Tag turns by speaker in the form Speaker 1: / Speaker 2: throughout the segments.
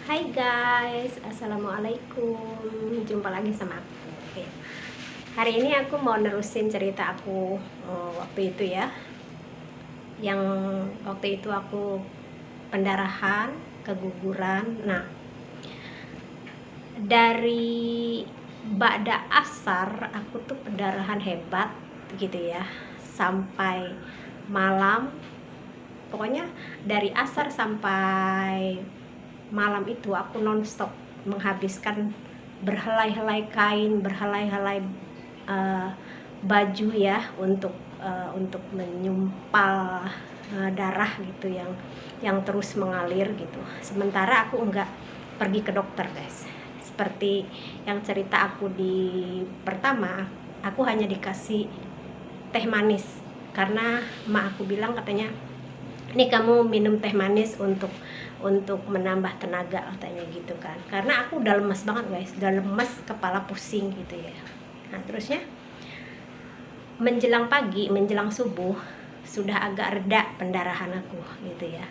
Speaker 1: Hai guys, assalamualaikum. Jumpa lagi sama aku. Oke. Hari ini aku mau nerusin cerita aku waktu itu ya. Yang waktu itu aku pendarahan, keguguran. Nah, dari ba'da asar aku tuh pendarahan hebat gitu ya. Sampai malam, pokoknya dari asar sampai malam itu aku nonstop menghabiskan berhelai-helai kain, berhelai-helai baju ya untuk menyumpal darah gitu yang terus mengalir gitu. Sementara aku enggak pergi ke dokter, guys. Seperti yang cerita aku di pertama, aku hanya dikasih teh manis karena emak aku bilang katanya, "Nih kamu minum teh manis untuk menambah tenaga," katanya gitu kan. Karena aku udah lemes banget guys, udah lemes, kepala pusing gitu ya. Nah terusnya menjelang pagi, menjelang subuh sudah agak reda pendarahan aku gitu ya.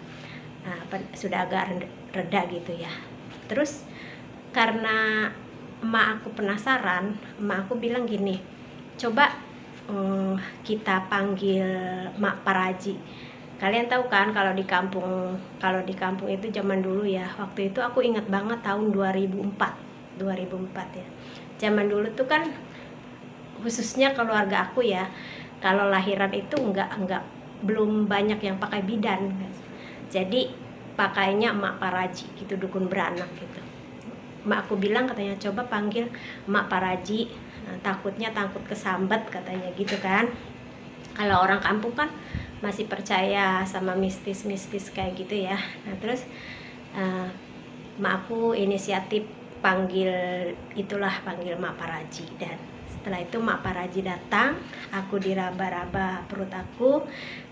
Speaker 1: Nah, sudah agak reda gitu ya. Terus karena emak aku penasaran, emak aku bilang gini, "Coba kita panggil Mak Paraji." Kalian tahu kan kalau di kampung itu zaman dulu ya, waktu itu aku ingat banget tahun 2004 ya. Zaman dulu tuh kan khususnya keluarga aku ya, kalau lahiran itu enggak belum banyak yang pakai bidan, guys. Jadi pakainya Mak Paraji gitu, dukun beranak gitu. Mak aku bilang katanya, "Coba panggil Mak Paraji, takutnya takut kesambet," katanya gitu kan. Kalau orang kampung kan masih percaya sama mistis-mistis kayak gitu ya. Nah terus mak aku inisiatif panggil Mak Paraji, dan setelah itu Mak Paraji datang, aku diraba-raba perut aku,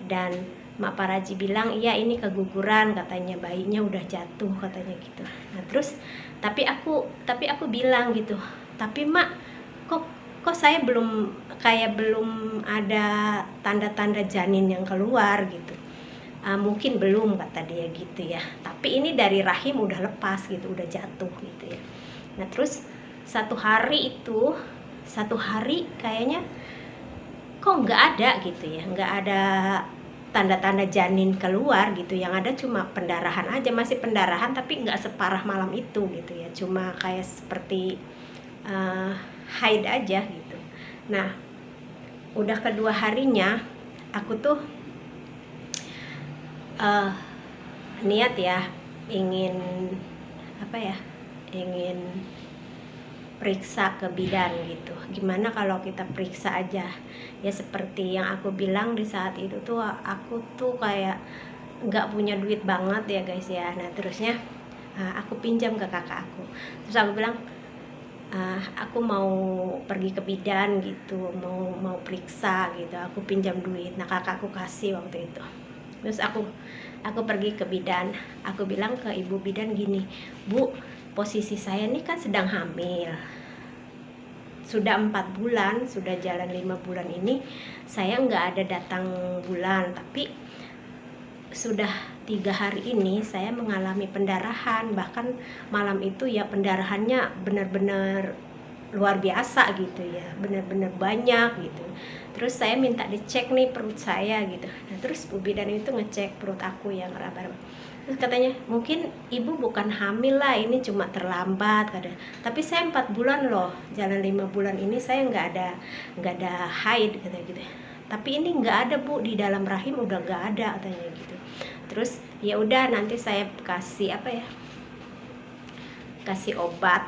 Speaker 1: dan Mak Paraji bilang, "Iya ini keguguran," katanya, "bayinya udah jatuh," katanya gitu. Nah terus tapi aku bilang gitu, "Tapi Mak, kok saya belum ada tanda-tanda janin yang keluar gitu." Mungkin belum, kata dia gitu ya, tapi ini dari rahim udah lepas gitu, udah jatuh gitu ya. Nah terus satu hari kayaknya kok nggak ada gitu ya, nggak ada tanda-tanda janin keluar gitu, yang ada cuma pendarahan aja, masih pendarahan tapi nggak separah malam itu gitu ya, cuma kayak seperti haid aja gitu. Nah udah kedua harinya aku tuh niat ya, ingin ingin periksa ke bidan gitu. Gimana kalau kita periksa aja ya, seperti yang aku bilang di saat itu tuh, aku tuh kayak nggak punya duit banget ya guys ya. Nah terusnya aku pinjam ke kakak aku, terus aku bilang, "Aku mau pergi ke bidan gitu, mau periksa gitu, aku pinjam duit." Nah kakakku kasih waktu itu. Terus aku pergi ke bidan, aku bilang ke ibu bidan gini, "Bu, posisi saya ini kan sedang hamil, sudah 4 bulan, sudah jalan 5 bulan ini saya nggak ada datang bulan, tapi sudah 3 hari ini saya mengalami pendarahan, bahkan malam itu ya pendarahannya benar-benar luar biasa gitu ya, benar-benar banyak gitu. Terus saya minta dicek nih perut saya gitu." Nah terus Bu Bidan itu ngecek perut aku yang raba-raba, terus katanya, "Mungkin ibu bukan hamil lah, ini cuma terlambat," katanya. "Tapi saya 4 bulan loh, jalan 5 bulan ini saya nggak ada haid," katanya gitu. "Tapi ini nggak ada Bu, di dalam rahim udah nggak ada," katanya gitu. Terus ya udah, nanti saya kasih kasih obat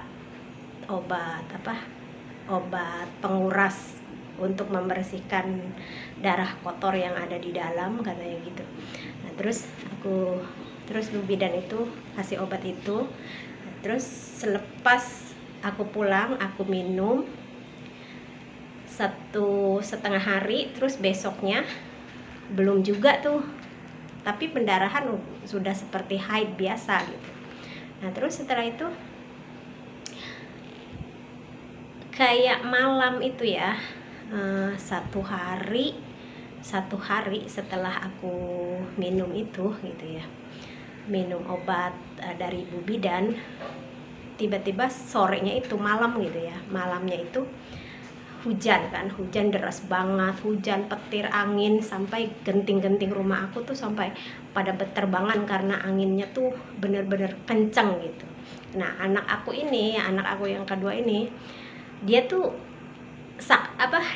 Speaker 1: penguras untuk membersihkan darah kotor yang ada di dalam, katanya gitu. Nah terus Bu Bidan itu kasih obat itu. Nah, terus selepas aku pulang, aku minum 1,5 hari, terus besoknya belum juga tuh, tapi pendarahan sudah seperti haid biasa gitu. Nah terus setelah itu kayak malam itu ya, satu hari setelah aku minum itu gitu ya, minum obat dari ibu bidan. Tiba-tiba sorenya itu malam gitu ya, malamnya itu hujan kan, hujan deras banget, hujan petir angin sampai genting-genting rumah aku tuh sampai pada berterbangan karena anginnya tuh bener-bener kenceng gitu. Nah anak aku yang kedua ini, dia tuh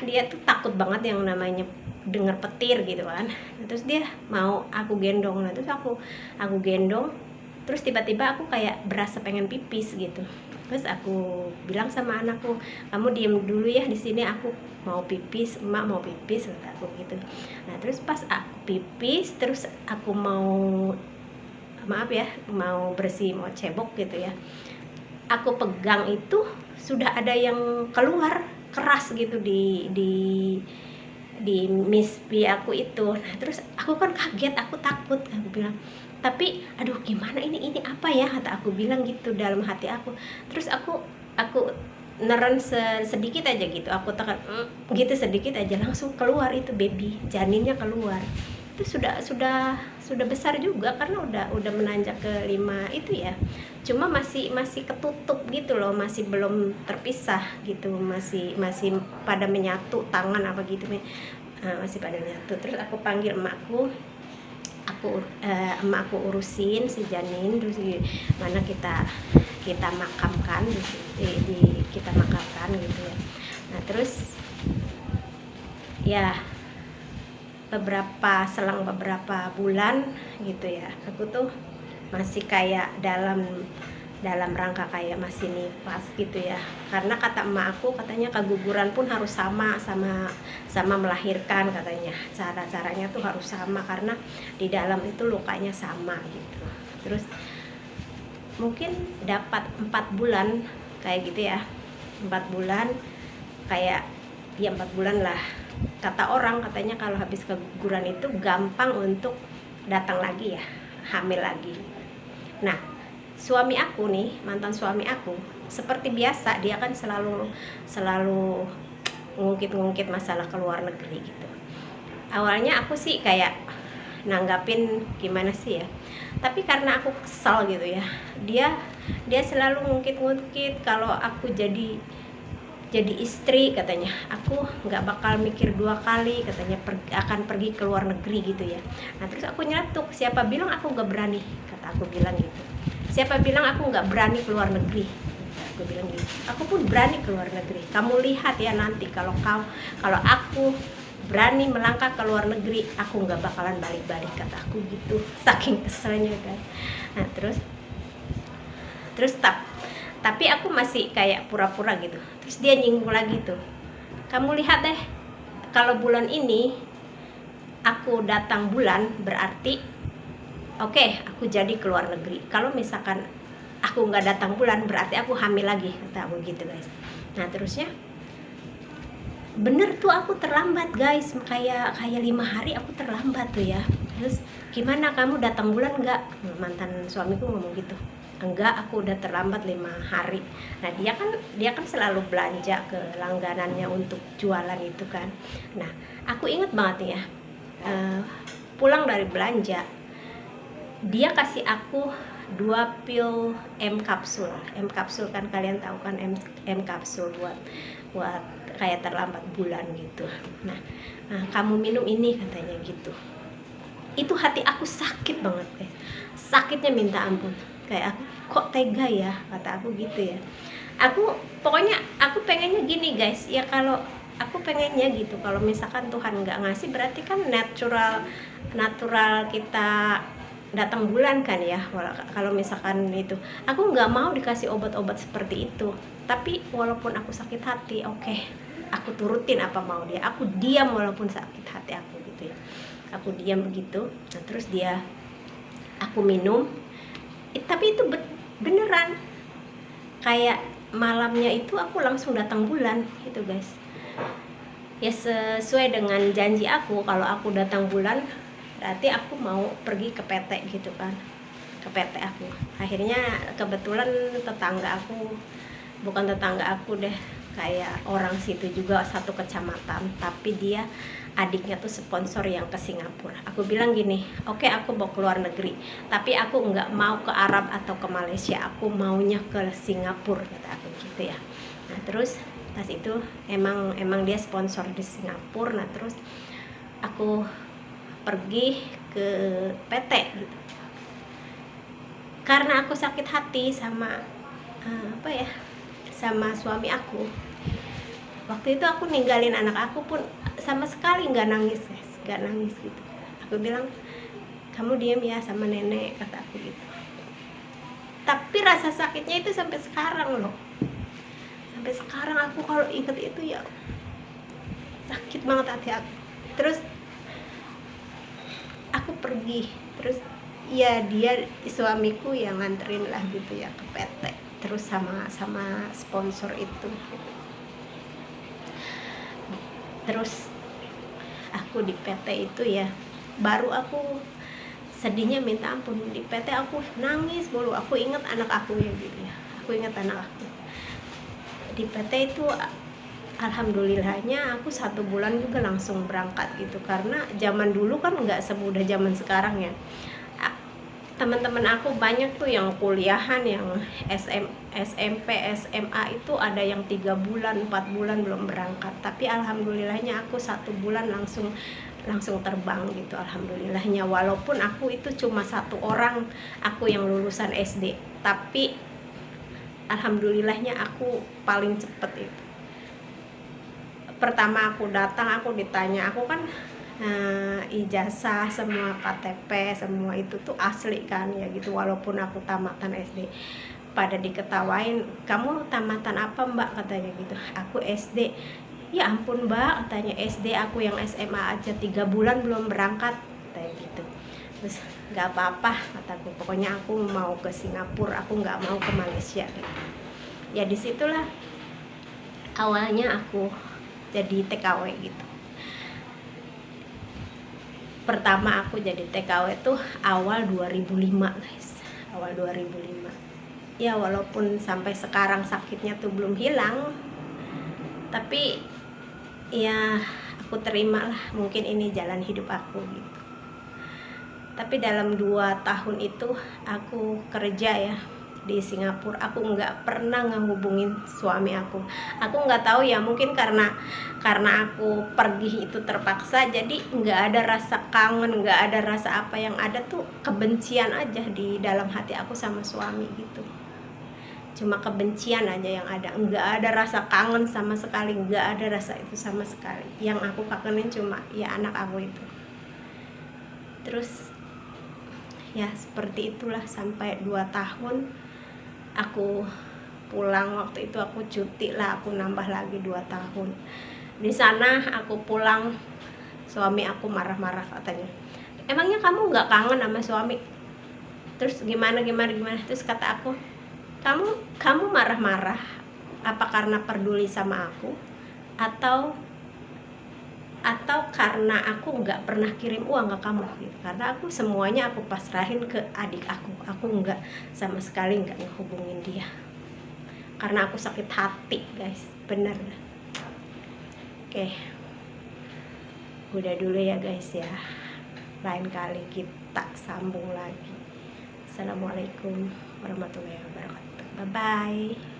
Speaker 1: dia tuh takut banget yang namanya dengar petir gitu kan. Terus dia mau aku gendong, nah terus aku gendong, terus tiba-tiba aku kayak berasa pengen pipis gitu. Terus aku bilang sama anakku, kamu diem dulu ya di sini, aku mau pipis, emak mau pipis, kata aku gitu. Nah terus pas aku pipis, terus aku mau bersih, mau cebok gitu ya, aku pegang itu sudah ada yang keluar keras gitu di mispi aku itu. Nah terus aku kan kaget, aku takut, aku bilang, tapi aduh gimana ini apa ya, kata aku bilang gitu dalam hati aku. Terus aku neren sedikit aja gitu, aku tekan gitu sedikit aja, langsung keluar itu baby, janinnya keluar. Itu sudah besar juga karena udah menanjak ke 5 itu ya, cuma masih ketutup gitu loh, masih belum terpisah gitu, masih pada menyatu tangan apa gitu, masih pada menyatu. Terus aku panggil emakku, emakku urusin si janin, terus mana kita makamkan kita makamkan gitu ya. Nah terus ya selang beberapa bulan gitu ya, aku tuh masih kayak dalam rangka kayak masih nifas gitu ya, karena kata emak aku, katanya keguguran pun harus sama melahirkan, katanya caranya tuh harus sama karena di dalam itu lukanya sama gitu. Terus mungkin dapat 4 bulan kayak gitu ya, 4 bulan kayak ya 4 bulan lah. Kata orang katanya kalau habis keguguran itu gampang untuk datang lagi ya, hamil lagi. Nah suami aku nih, mantan suami aku, seperti biasa dia kan selalu ngungkit masalah ke luar negeri gitu. Awalnya aku sih kayak nanggapin gimana sih ya, tapi karena aku kesal gitu ya, dia selalu ngungkit kalau aku jadi istri, katanya aku nggak bakal mikir 2 kali, katanya akan pergi ke luar negeri gitu ya. Nah terus aku nyeletuk, siapa bilang aku nggak berani, kata aku bilang gitu, siapa bilang aku nggak berani ke luar negeri, aku bilang gitu, aku pun berani ke luar negeri, kamu lihat ya nanti kalau aku berani melangkah ke luar negeri, aku nggak bakalan balik-balik, kata aku gitu, saking keselnya kan. Nah terus tapi aku masih kayak pura-pura gitu. Terus dia nyinggung lagi tuh, kamu lihat deh, kalau bulan ini aku datang bulan berarti oke, aku jadi ke luar negeri. Kalau misalkan aku nggak datang bulan berarti aku hamil lagi, kata aku gitu guys. Nah terusnya bener tuh, aku terlambat guys, kayak 5 hari aku terlambat tuh ya. Terus gimana, kamu datang bulan nggak? Mantan suamiku ngomong gitu, enggak, aku udah terlambat 5 hari. Nah dia kan selalu belanja ke langganannya untuk jualan itu kan. Nah aku inget banget nih ya, pulang dari belanja dia kasih aku 2 pil M kapsul kan, kalian tahu kan M kapsul buat kayak terlambat bulan gitu. Nah kamu minum ini, katanya gitu. Itu hati aku sakit banget guys, sakitnya minta ampun, kayak aku kok tega ya, kata aku gitu ya. Pokoknya aku pengennya gini guys ya, kalau aku pengennya gitu, kalau misalkan Tuhan nggak ngasih berarti kan natural kita datang bulan kan ya. Kalau misalkan itu, aku nggak mau dikasih obat-obat seperti itu, tapi walaupun aku sakit hati, oke, aku turutin apa mau dia, aku diam walaupun sakit hati aku gitu ya, aku diam begitu. Nah, terus aku minum, tapi itu beneran kayak malamnya itu aku langsung datang bulan gitu guys ya, sesuai dengan janji aku, kalau aku datang bulan berarti aku mau pergi ke PT gitu kan, ke PT aku. Akhirnya kebetulan bukan tetangga aku deh, kayak orang situ juga, satu kecamatan, tapi dia adiknya tuh sponsor yang ke Singapura. Aku bilang gini, oke, aku mau keluar negeri, tapi aku nggak mau ke Arab atau ke Malaysia, aku maunya ke Singapura, kata aku gitu ya. Nah terus pas itu emang dia sponsor di Singapura. Nah terus aku pergi ke PT gitu, karena aku sakit hati sama sama suami aku. Waktu itu aku ninggalin anak aku pun sama sekali nggak nangis guys, nggak nangis gitu. Aku bilang, kamu diam ya sama nenek, kata aku gitu. Tapi rasa sakitnya itu sampai sekarang loh, sampai sekarang aku kalau inget itu ya sakit banget hati aku. Terus aku pergi, terus ya dia suamiku yang nganterin lah gitu ya ke PT, terus sama sponsor itu gitu. Terus aku di PT itu ya, baru aku sedihnya minta ampun. Di PT aku nangis mulu, aku ingat anak aku ya gitu ya, aku ingat anak aku. Di PT itu alhamdulillahnya aku 1 bulan juga langsung berangkat gitu, karena zaman dulu kan nggak semudah zaman sekarang ya. Teman-teman aku banyak tuh yang kuliahan, yang SMP, SMA itu ada yang 3 bulan, 4 bulan belum berangkat. Tapi alhamdulillahnya aku 1 bulan langsung terbang gitu, alhamdulillahnya. Walaupun aku itu cuma 1 orang, aku yang lulusan SD, tapi alhamdulillahnya aku paling cepet itu. Pertama aku datang, aku ditanya, aku kan ijazah, semua KTP, semua itu tuh asli kan ya gitu, walaupun aku tamatan SD. Pada diketawain, kamu tamatan apa mbak, katanya gitu. Aku SD. Ya ampun mbak, katanya, SD aku yang SMA aja 3 bulan belum berangkat, kayak gitu. Terus nggak apa-apa, kataku, pokoknya aku mau ke Singapura, aku nggak mau ke Malaysia gitu. Ya disitulah awalnya aku jadi TKW gitu. Pertama aku jadi TKW tuh awal 2005 guys, awal 2005. Ya walaupun sampai sekarang sakitnya tuh belum hilang, tapi ya aku terima lah, mungkin ini jalan hidup aku gitu. Tapi dalam 2 tahun itu aku kerja ya di Singapura, aku nggak pernah ngehubungin suami aku. Aku nggak tahu ya, mungkin karena aku pergi itu terpaksa, jadi nggak ada rasa kangen, nggak ada rasa apa, yang ada tuh kebencian aja di dalam hati aku sama suami gitu. Cuma kebencian aja yang ada, nggak ada rasa kangen sama sekali, nggak ada rasa itu sama sekali. Yang aku kangenin cuma ya anak aku itu. Terus ya seperti itulah sampai 2 tahun aku pulang. Waktu itu aku cuti lah, aku nambah lagi 2 tahun. Di sana aku pulang, suami aku marah-marah, katanya, emangnya kamu nggak kangen sama suami? Terus gimana. Terus kata aku, kamu marah-marah apa karena peduli sama aku, atau karena aku nggak pernah kirim uang ke kamu gitu. Karena aku semuanya aku pasrahin ke adik aku nggak sama sekali nggak ngehubungin dia, karena aku sakit hati guys, bener. Oke, udah dulu ya guys ya, lain kali kita sambung lagi. Assalamualaikum warahmatullahi wabarakatuh, bye bye.